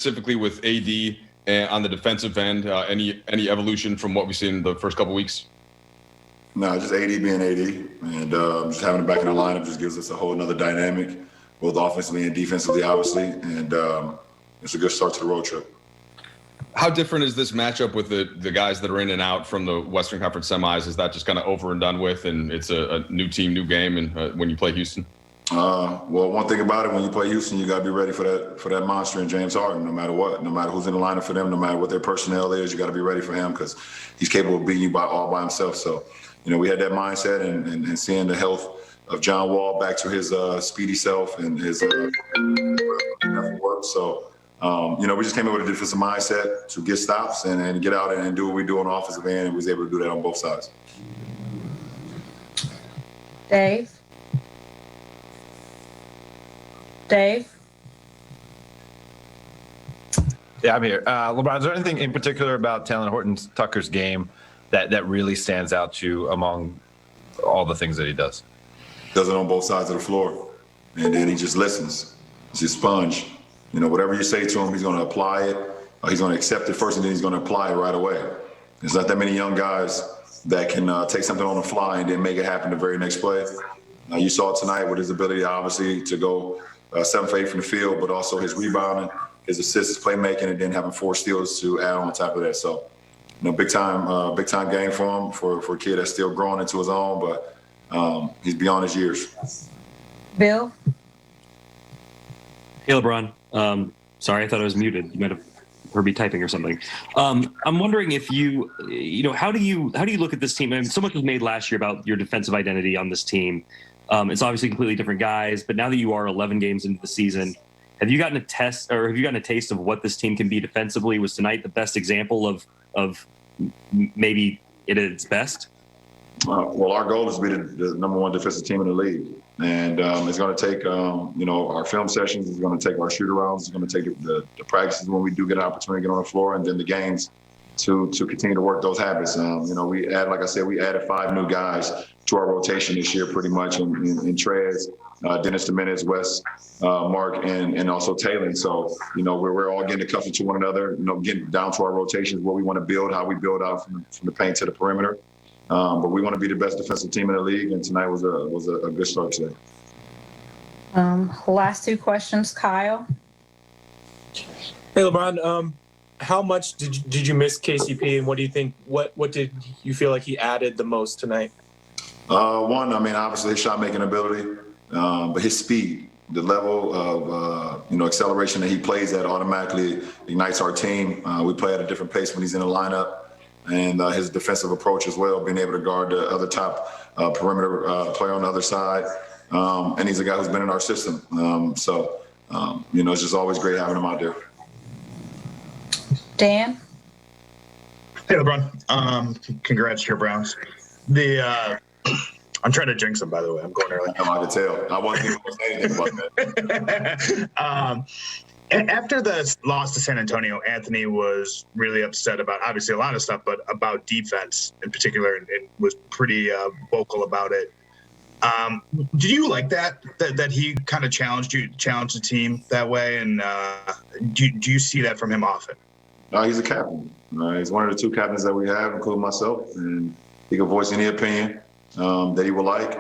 specifically with AD and on the defensive end, any evolution from what we've seen in the first couple weeks? No, just AD being AD, and just having him back in the lineup just gives us a whole another dynamic, both offensively and defensively, obviously, and it's a good start to the road trip. How different is this matchup with the guys that are in and out from the Western Conference semis? Is that just kind of over and done with, and it's a new team, new game, and when you play Houston? Well, one thing about it, when you play Houston, you got to be ready for that monster in James Harden, no matter what, no matter who's in the lineup for them, no matter what their personnel is, you got to be ready for him because he's capable of beating you all by himself. So, we had that mindset and seeing the health of John Wall back to his speedy self and his work. So, we just came in with a defensive mindset to get stops and get out and do what we do on the offensive end, and we was able to do that on both sides. Dave? Yeah, I'm here. LeBron, is there anything in particular about Taylor Horton-Tucker's game that really stands out to you among all the things that he does? Does it on both sides of the floor, and then he just listens. He's a sponge. Whatever you say to him, he's going to apply it. He's going to accept it first, and then he's going to apply it right away. There's not that many young guys that can take something on the fly and then make it happen the very next play. You saw it tonight with his ability, obviously, to go 7 for 8 from the field, but also his rebounding, his assists, his playmaking, and then having 4 steals to add on top of that. So, big time game for him, for a kid that's still growing into his own, but he's beyond his years. Bill? Hey, LeBron. Sorry, I thought I was muted. You might have heard me typing or something. I'm wondering if how do you look at this team? I mean, so much was made last year about your defensive identity on this team. It's obviously completely different guys, but now that you are 11 games into the season, have you gotten a taste of what this team can be defensively? Was tonight the best example of maybe it at its best? Well, our goal is to be the number 1 defensive team in the league. And it's going to take, our film sessions. It's going to take our shoot-arounds. It's going to take the practices when we do get an opportunity to get on the floor, and then the games to continue to work those habits. We added 5 new guys to our rotation this year pretty much in Trez, Dennis Dominguez, Wes, Mark, and also Taylor. So, we're all getting accustomed to one another, getting down to our rotations, what we want to build, how we build out from the paint to the perimeter. But we want to be the best defensive team in the league, and tonight was a good start today. Last 2 questions, Kyle. Hey, LeBron. How much did you miss KCP, and what do you think? What did you feel like he added the most tonight? One, obviously his shot making ability, but his speed, the level of acceleration that he plays at automatically ignites our team. We play at a different pace when he's in the lineup. And his defensive approach as well, being able to guard the other top perimeter player on the other side. And he's a guy who's been in our system. It's just always great having him out there. Dan? Hey, LeBron. Congrats to your Browns. I'm trying to jinx them, by the way. I'm going early. I can tell. I wasn't even going to say anything about that. After the loss to San Antonio, Anthony was really upset about, obviously, a lot of stuff, but about defense in particular, and was pretty vocal about it. Did you like that he kind of challenged the team that way? And do you see that from him often? He's a captain. He's one of the 2 captains that we have, including myself, and he can voice any opinion that he would like,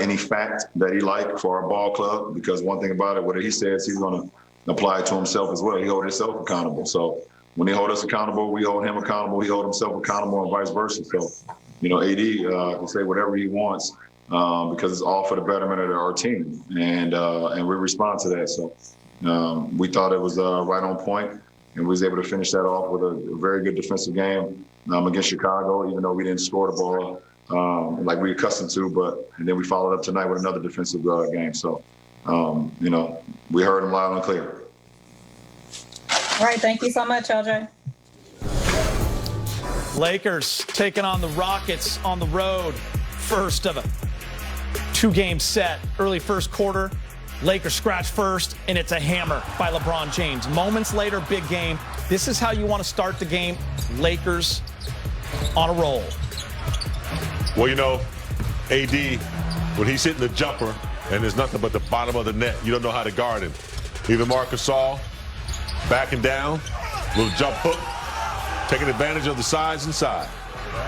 any fact that he like for our ball club. Because one thing about it, whatever he says, he's going to apply it to himself as well. He holds himself accountable. So when he holds us accountable, we hold him accountable. He holds himself accountable, and vice versa. So, AD can say whatever he wants because it's all for the betterment of our team, and we respond to that. So we thought it was right on point, and we was able to finish that off with a very good defensive game against Chicago, even though we didn't score the ball like we accustomed to. And then we followed up tonight with another defensive game. So. We heard him loud and clear. All right, thank you so much, LJ. Lakers taking on the Rockets on the road. First of a 2-game set. Early first quarter, Lakers scratch first, and it's a hammer by LeBron James. Moments later, big game. This is how you want to start the game. Lakers on a roll. Well, AD, when he's hitting the jumper, and there's nothing but the bottom of the net, you don't know how to guard him. Even Marc Gasol, Backing down, little jump hook, taking advantage of the size inside.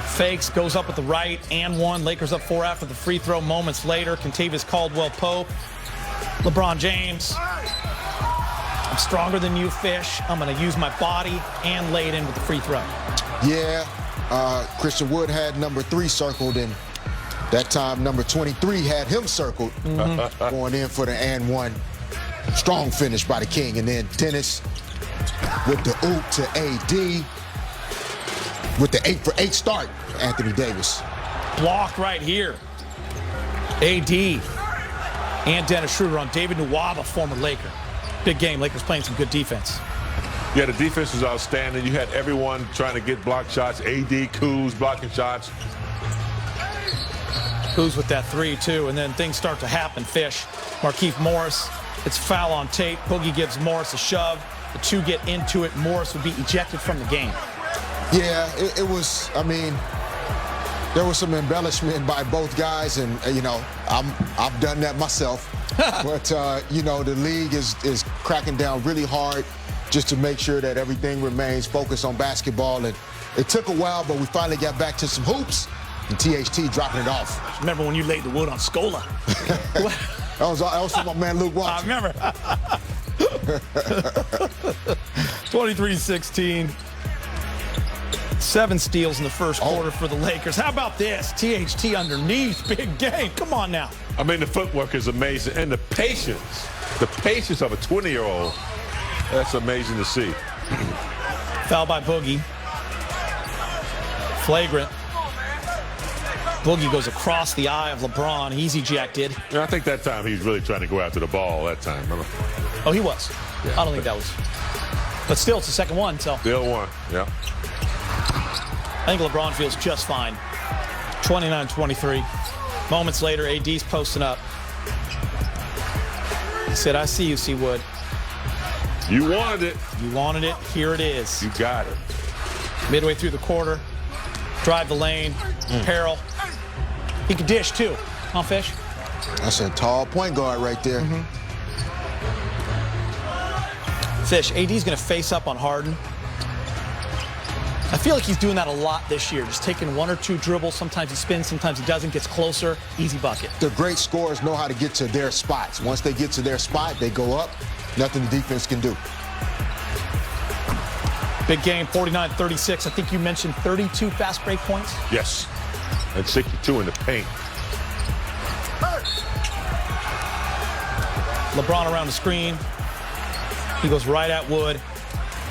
Fakes, goes up with the right and one. Lakers up 4 after the free throw. Moments later, Kentavious Caldwell-Pope. LeBron James. I'm stronger than you, Fish. I'm going to use my body and lay it in with the free throw. Yeah, Christian Wood had number 3 circled, and that time number 23 had him circled, going in for the and one. Strong finish by the King, and then Dennis with the oop to AD. With the 8-for-8 start, Anthony Davis. Blocked right here. AD and Dennis Schroeder on David Nwaba, former Laker. Big game. Lakers playing some good defense. Yeah, the defense was outstanding. You had everyone trying to get block shots. AD, Kuz blocking shots. Kuz with that 3, too, and then things start to happen. Fish, Markieff Morris. It's foul on tape. Boogie gives Morris a shove. The two get into it. Morris would be ejected from the game. Yeah, it was, I mean, there was some embellishment by both guys, and, you know, I've done that myself. But, you know, the league is cracking down really hard just to make sure that everything remains focused on basketball. And it took a while, but we finally got back to some hoops, and THT dropping it off. Remember when you laid the wood on Scola? That was from my man Luke Walton. I remember. 23-16. 7 steals in the first quarter for the Lakers. How about this? THT underneath. Big game. Come on now. I mean, the footwork is amazing. And the patience of a 20-year-old, that's amazing to see. Foul by Boogie. Flagrant. Boogie goes across the eye of LeBron. He's ejected. Yeah, I think that time he was really trying to go after the ball that time. Remember? Oh, he was. Yeah, I don't think that was. But still, it's the second one, so. Still one, yeah. I think LeBron feels just fine. 29-23. Moments later, AD's posting up. He said, I see you, C. Wood. You wanted it. You wanted it. Here it is. You got it. Midway through the quarter, drive the lane, Harrell. He could dish, too. Huh, Fish? That's a tall point guard right there. Fish, AD's going to face up on Harden. I feel like he's doing that a lot this year, just taking 1 or 2 dribbles. Sometimes he spins, sometimes he doesn't, gets closer, easy bucket. The great scorers know how to get to their spots. Once they get to their spot, they go up. Nothing the defense can do. Big game, 49-36. I think you mentioned 32 fast break points. Yes. And 62 in the paint. LeBron around the screen. He goes right at Wood.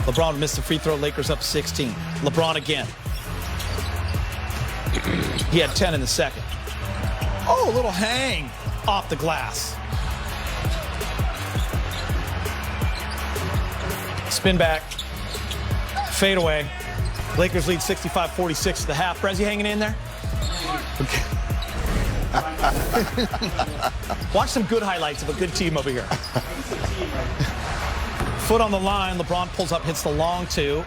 LeBron missed the free throw. Lakers up 16. LeBron again. He had 10 in the second. Oh, a little hang off the glass. Spin back. Fade away. Lakers lead 65-46 at the half. Prezi hanging in there? Okay. Watch some good highlights of a good team over here. Foot on the line. LeBron pulls up, hits the long 2.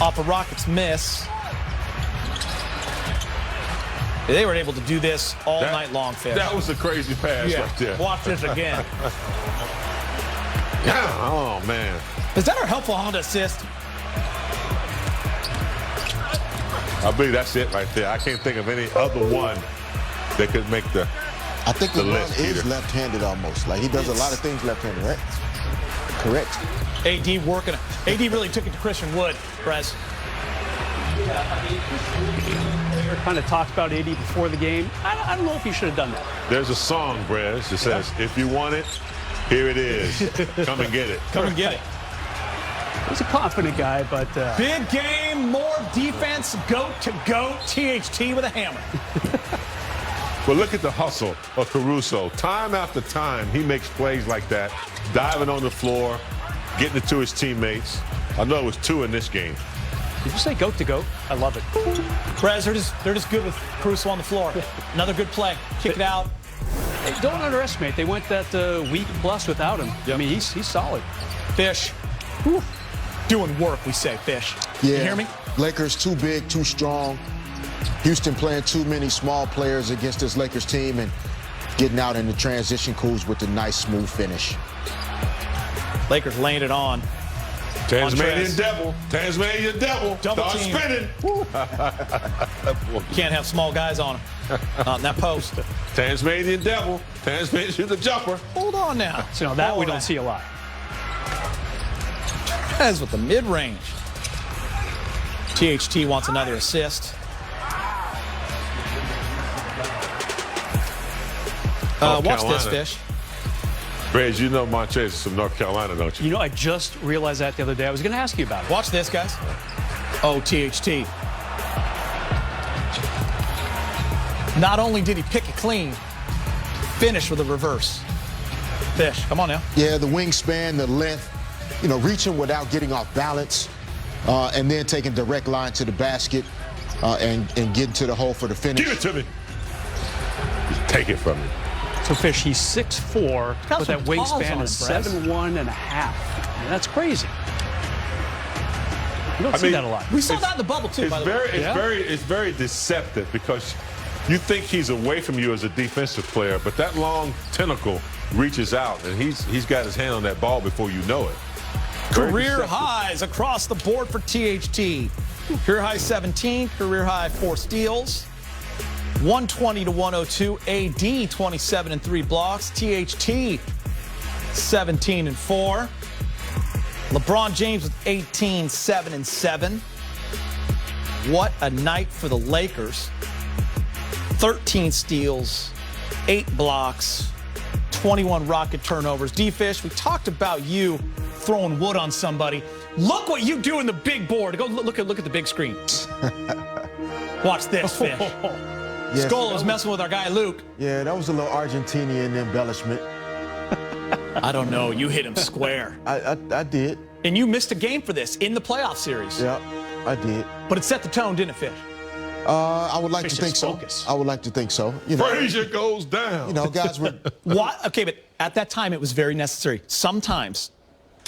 Off a Rockets miss. They were able to do this all night long, Fish. That was a crazy pass right there. Watch this again. Oh, man. Is that our helpful Honda assist? I believe that's it right there. I can't think of any other one that could make the I think the LeBron list, is Peter. left-handed almost. Like, he does a lot of things left-handed, right? Correct. AD working. AD really took it to Christian Wood, Prez. We kind of talked about AD before the game. I don't know if he should have done that. There's a song, Brez, that says, if you want it, here it is. Come and get it. Come and get it. He's a confident guy, but... Big game, more defense, goat to goat, THT with a hammer. But look at the hustle of Caruso. Time after time, he makes plays like that, diving on the floor, getting it to his teammates. I know it was 2 in this game. Did you say goat to goat? I love it. Prez, they're just good with Caruso on the floor. Another good play. Kick it out. Hey, don't underestimate. They went that week plus without him. Yep. I mean, he's solid. Fish. Whew. Doing work, we say, Fish. Yeah. You hear me? Lakers too big, too strong. Houston playing too many small players against this Lakers team and getting out in the transition coups with a nice, smooth finish. Lakers laying it on. Tasmanian devil. Tasmanian devil. Double Start team. spinning. Can't have small guys on him. Not in that post. Tasmanian devil. Tasmanian the jumper. Hold on now. So that we don't see a lot. That's with the mid-range. THT wants another assist. Watch this, Fish. Reg, you know Montrez is from North Carolina, don't you? You know, I just realized that the other day. I was going to ask you about it. Watch this, guys. Oh, THT. Not only did he pick it clean, finish with a reverse. Fish, come on now. Yeah, the wingspan, the length, you know, reaching without getting off balance, and then taking direct line to the basket and getting to the hole for the finish. Give it to me. Take it from me. So, Fish, he's 6'4", but that wingspan is 7'1 and a half. I mean, that's crazy. You don't see that a lot. We saw that in the bubble, too, by the way. It's very deceptive because you think he's away from you as a defensive player, but that long tentacle reaches out, and he's got his hand on that ball before you know it. Career highs across the board for THT. Career high 17, career high 4 steals. 120 to 102. AD 27 and 3 blocks. THT 17 and 4. LeBron James with 18, 7 and 7. What a night for the Lakers. 13 steals, 8 blocks, 21 rocket turnovers. D-Fish, we talked about you throwing wood on somebody. Look what you do in the big board. Go look at the big screen. Watch this, Fish. Yeah, Scola was messing with our guy Luke. Yeah, that was a little Argentinian embellishment. I don't know. You hit him square. I did. And you missed a game for this in the playoff series. Yeah, I did. But it set the tone, didn't it, Fish? I would like to think so. I would like to think so. You know, Frazier goes down. You know, guys were. What? Okay, but at that time it was very necessary. Sometimes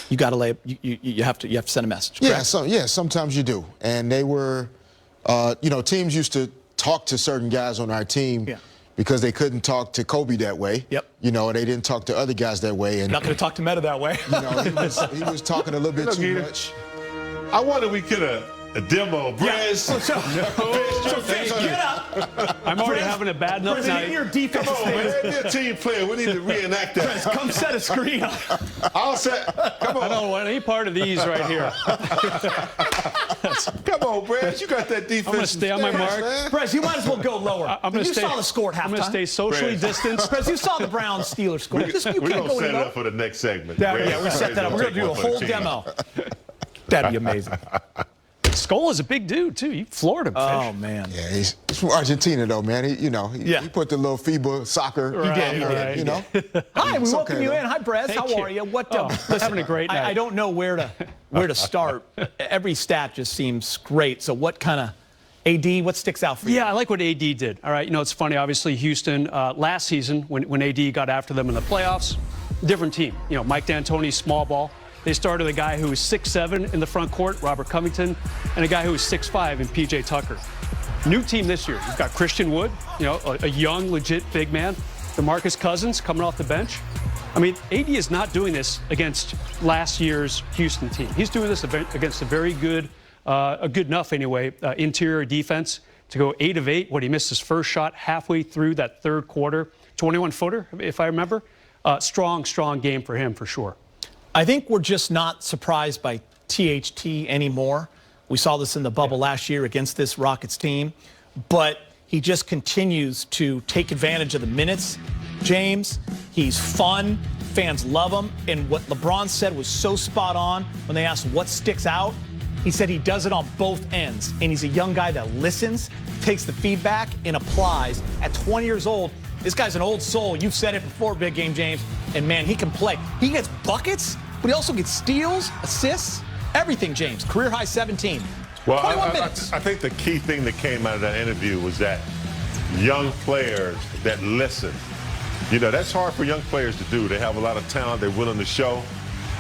you got to lay. You have to send a message. Yeah, sometimes you do. And they were, you know, teams used to talk to certain guys on our team because they couldn't talk to Kobe that way. Yep. You know, they didn't talk to other guys that way. And not going to talk to Meta that way. You know, he was talking a little bit too much. I wonder we could have a demo. Brez. So Fish, get up. I'm already having a bad enough night. Your defense. Come on, man. Be a team player. We need to reenact that. Come set a screen up. I'll set. Come on. I don't want any part of these right here. Come on, Brez. You got that defense. I'm going to stay on my mark. Brez, you might as well go lower. You saw the score at halftime. I'm going to stay socially distanced. Brez, you saw the Browns Steelers score. We're going to set it up for the next segment. Yeah, we set that up. We're going to do a whole demo. That'd be amazing. Skola's a big dude, too. You floored him, Fish. Oh, man. Yeah, he's from Argentina, though, man. He put the little FIBA soccer. Right. You know. Hi, we welcome you in. Hi, Brez. How are you? Listen, having a great night. I don't know where to start. Every stat just seems great. So what kind of AD, what sticks out for you? Yeah, I like what AD did. All right, you know, it's funny. Obviously, Houston last season when AD got after them in the playoffs, different team. You know, Mike D'Antoni, small ball. They started a guy who was 6'7" in the front court, Robert Covington, and a guy who was 6'5" in P.J. Tucker. New team this year. You've got Christian Wood, you know, a young, legit big man. DeMarcus Cousins coming off the bench. I mean, AD is not doing this against last year's Houston team. He's doing this against a very good, a good enough anyway, interior defense to go 8 of 8. He missed his first shot halfway through that third quarter. 21-footer, if I remember. Strong game for him, for sure. I think we're just not surprised by THT anymore. We saw this in the bubble last year against this Rockets team, but he just continues to take advantage of the minutes. James, he's fun. Fans love him. And what LeBron said was so spot on when they asked what sticks out. He said he does it on both ends. And he's a young guy that listens, takes the feedback, and applies. At 20 years old, this guy's an old soul. You've said it before, Big Game James. And, man, he can play. He gets buckets, but he also gets steals, assists, everything, James. Career high 17. Well, 21 minutes. I think the key thing that came out of that interview was that young players that listen. You know, that's hard for young players to do. They have a lot of talent. They're willing to show.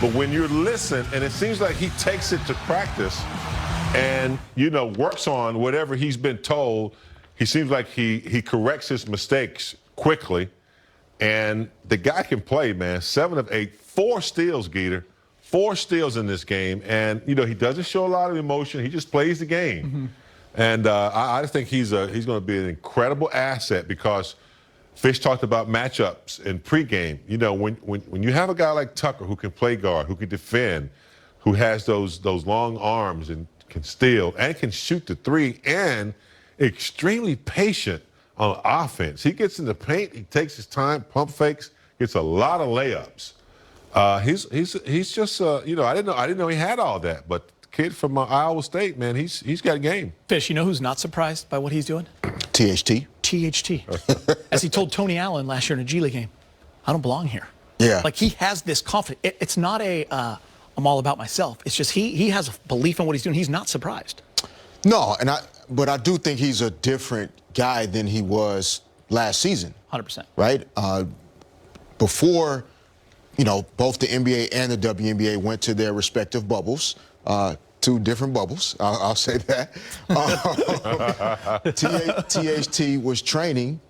But when you listen, and it seems like he takes it to practice and, you know, works on whatever he's been told, he seems like he corrects his mistakes quickly. And the guy can play, man. 7 of 8, 4 steals, Geeter. 4 steals in this game, and he doesn't show a lot of emotion. He just plays the game, and I just think he's going to be an incredible asset because Fish talked about matchups in pregame. When you have a guy like Tucker who can play guard, who can defend, who has those long arms and can steal and can shoot the 3 and extremely patient on offense. He gets in the paint, he takes his time, pump fakes, gets a lot of layups. He's just I didn't know he had all that, but the kid from Iowa State, man, he's got a game. Fish, you know who's not surprised by what he's doing? THT. As he told Tony Allen last year in a G League game, I don't belong here. Yeah. Like he has this confidence. It's not I'm all about myself. It's just he has a belief in what he's doing. He's not surprised. No, but I do think he's a different guy than he was last season. 100%. Right? Before, both the NBA and the WNBA went to their respective bubbles, 2 different bubbles, I'll say that. THT was training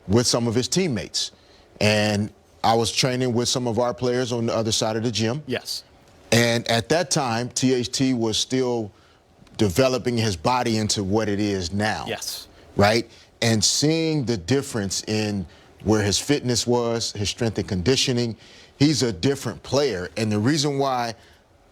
with some of his teammates. And I was training with some of our players on the other side of the gym. Yes. And at that time, THT was still developing his body into what it is now. Yes. Right? And seeing the difference in where his fitness was, his strength and conditioning, he's a different player. And the reason why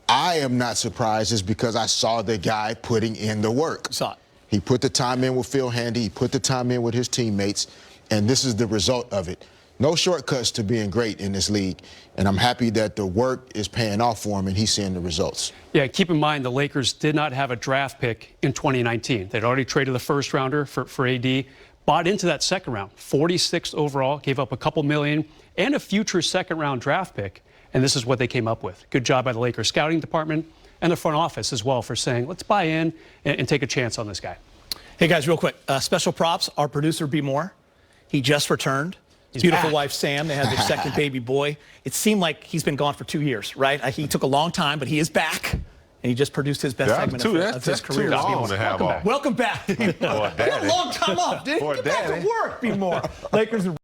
I am not surprised is because I saw the guy putting in the work. Saw it. He put the time in with Phil Handy. He put the time in with his teammates. And this is the result of it. No shortcuts to being great in this league. And I'm happy that the work is paying off for him and he's seeing the results. Yeah, keep in mind the Lakers did not have a draft pick in 2019. They'd already traded the first rounder for AD, bought into that second round, 46th overall, gave up a couple million and a future second round draft pick. And this is what they came up with. Good job by the Lakers scouting department and the front office as well for saying, let's buy in and take a chance on this guy. Hey guys, real quick, special props. Our producer B Moore, he just returned. His beautiful wife Sam, they had their second baby boy. It seemed like he's been gone for 2 years, right? He took a long time, but he is back, and he just produced his best segment of his career. Too long to have off. Welcome back. Boy, What a long time off. Get back to work, B Moore. Lakers.